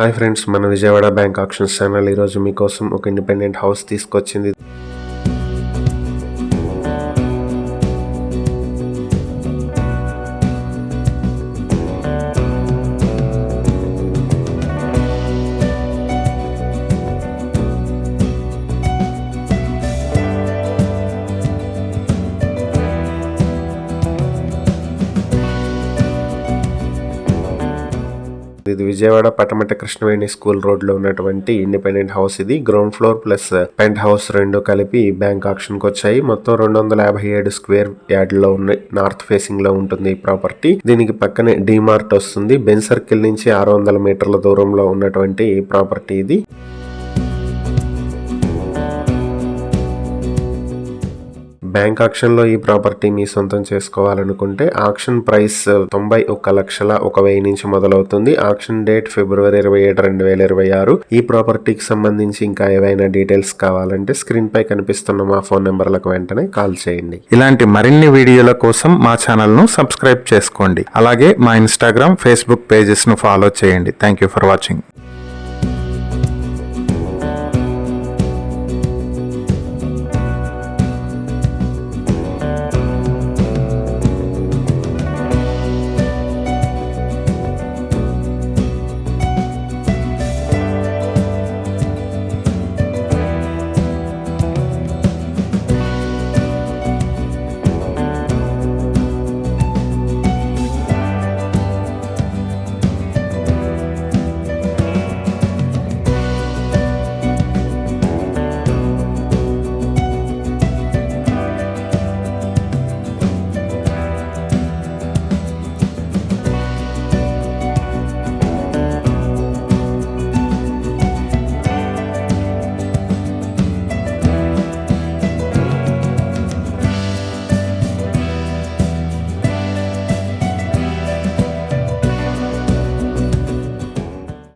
Hi friends, మన Vijayawada bank actions channel ఈరోజు మీకోసం ఒక ఇండిపెండెంట్ హౌస్ తీసుకొచ్చింది. ఇది విజయవాడ పటమట కృష్ణవేణి స్కూల్ రోడ్ లో ఉన్నటువంటి ఇండిపెండెంట్ హౌస్. ఇది ground floor plus penthouse రెండు కలిపి బ్యాంక్ ఆక్షన్ కి వచ్చాయి. మొత్తం 257 స్క్వేర్ యార్డ్ లో ఉన్నాయి. నార్త్ ఫేసింగ్ లో ఉంటుంది ఈ ప్రాపర్టీ. దీనికి పక్కనే డిమార్ట్ వస్తుంది. బెన్ సర్కిల్ నుంచి 600 మీటర్ల దూరంలో ఉన్నటువంటి ప్రాపర్టీ ఇది. బ్యాంక్ ఆక్షన్ లో ఈ ప్రాపర్టీ మీ సొంతం చేసుకోవాలనుకుంటే ఆక్షన్ ప్రైస్ 91,01,000 నుంచి మొదలవుతుంది. Auction date February 27, 2026. ఈ ప్రాపర్టీకి సంబంధించి ఇంకా ఏవైనా డీటెయిల్స్ కావాలంటే స్క్రీన్ పై కనిపిస్తున్న మా ఫోన్ నెంబర్లకు వెంటనే కాల్ చేయండి. ఇలాంటి మరిన్ని వీడియోల కోసం మా ఛానల్ ను సబ్స్క్రైబ్ చేసుకోండి. అలాగే మా ఇన్స్టాగ్రామ్, ఫేస్బుక్ పేజెస్ ను ఫాలో చేయండి. Thank you for watching.